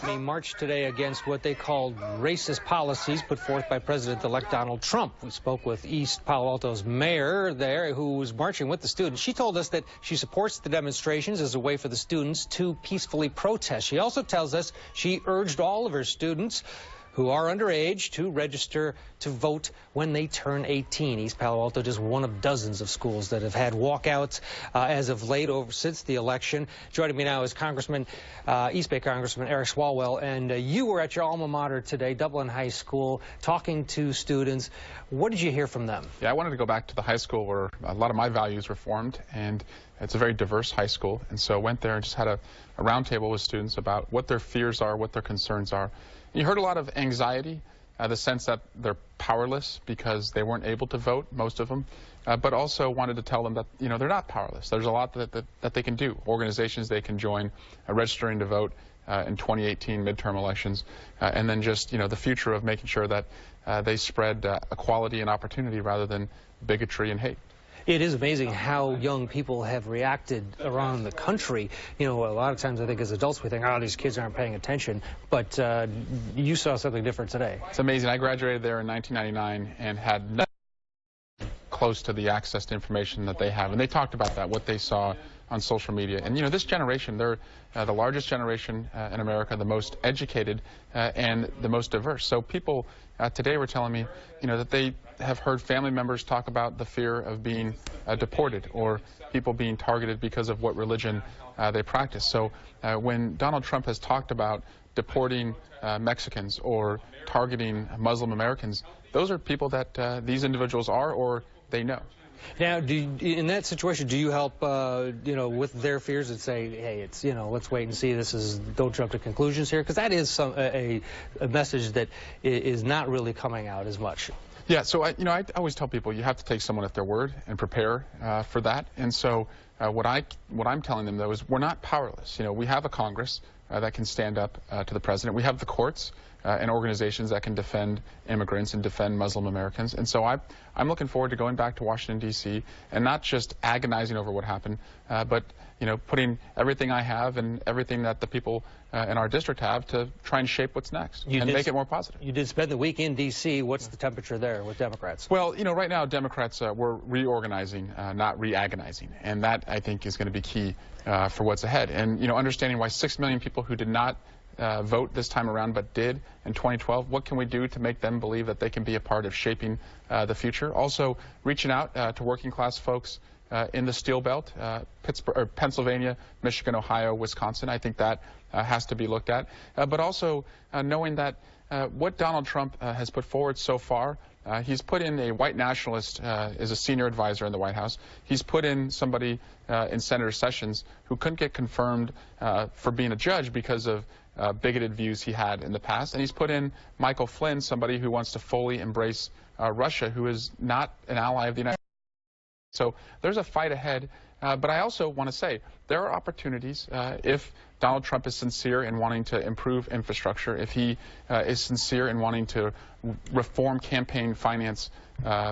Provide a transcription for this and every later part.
They marched today against what they called racist policies put forth by President-elect Donald Trump. We spoke with East Palo Alto's mayor there, who was marching with the students. She told us that she supports the demonstrations as a way for the students to peacefully protest. She also tells us she urged all of her students who are underage to register to vote when they turn 18. East Palo Alto just one of dozens of schools that have had walkouts as of late since the election. Joining me now is East Bay Congressman Eric Swalwell, and you were at your alma mater today, Dublin High School, talking to students. What did you hear from them? Yeah, I wanted to go back to the high school where a lot of my values were formed, and it's a very diverse high school, and so I went there and just had a roundtable with students about what their fears are, what their concerns are. You heard a lot of anxiety, the sense that they're powerless because they weren't able to vote, most of them, but also wanted to tell them that, you know, they're not powerless. There's a lot that they can do, organizations they can join, registering to vote in 2018 midterm elections, and then just, you know, the future of making sure that they spread equality and opportunity rather than bigotry and hate. It is amazing how young people have reacted around the country. You know, a lot of times I think as adults we think, oh, these kids aren't paying attention. But you saw something different today. It's amazing. I graduated there in 1999 and had nothing close to the access to information that they have. And they talked about that, what they saw on social media. And, you know, this generation, they're the largest generation in America, the most educated and the most diverse. So people today were telling me, you know, that they have heard family members talk about the fear of being deported or people being targeted because of what religion they practice. So when Donald Trump has talked about deporting Mexicans or targeting Muslim Americans, those are people that these individuals are or they know. Now, in that situation, do you help, you know, with their fears and say, hey, it's, you know, let's wait and see, don't jump to conclusions here? Because that is a message that is not really coming out as much. Yeah, so I always tell people you have to take someone at their word and prepare for that. And so what I'm telling them, though, is we're not powerless. You know, we have a Congress that can stand up to the president. We have the courts and organizations that can defend immigrants and defend Muslim Americans. And so I'm looking forward to going back to Washington, D.C. and not just agonizing over what happened, but, you know, putting everything I have and everything that the people in our district have to try and shape what's next and make it more positive. You did spend the week in D.C. What's the temperature there with Democrats? Well, you know, right now Democrats, we're reorganizing, not re-agonizing. And that, I think, is going to be key for what's ahead. And, you know, understanding why 6 million people who did not vote this time around but did in 2012, what can we do to make them believe that they can be a part of shaping the future? Also reaching out to working class folks in the Steel Belt, Pennsylvania, Michigan, Ohio, Wisconsin. I think that has to be looked at. But also knowing that what Donald Trump has put forward so far, he's put in a white nationalist as a senior advisor in the White House. He's put in somebody in Senator Sessions who couldn't get confirmed for being a judge because of bigoted views he had in the past. And he's put in Michael Flynn, somebody who wants to fully embrace Russia, who is not an ally of the United States. So there's a fight ahead. But I also want to say there are opportunities if Donald Trump is sincere in wanting to improve infrastructure, if he is sincere in wanting to reform campaign finance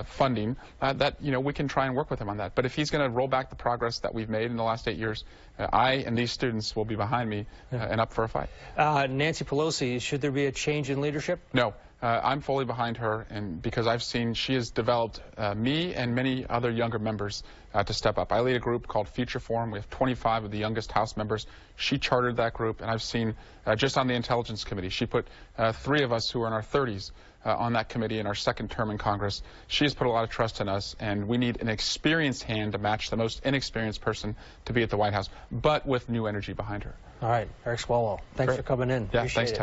funding, that, you know, we can try and work with him on that. But if he's going to roll back the progress that we've made in the last 8 years, I and these students will be behind me and up for a fight. Nancy Pelosi, should there be a change in leadership? No. I'm fully behind her, and because I've seen she has developed me and many other younger members to step up. I lead a group called Future Forum. We have 25 of the youngest House members. She chartered that group, and I've seen just on the Intelligence Committee, she put 3 of us who are in our 30s on that committee in our second term in Congress. She has put a lot of trust in us, and we need an experienced hand to match the most inexperienced person to be at the White House, but with new energy behind her. All right, Eric Swalwell, thanks for coming in. Yeah, thanks, Ted.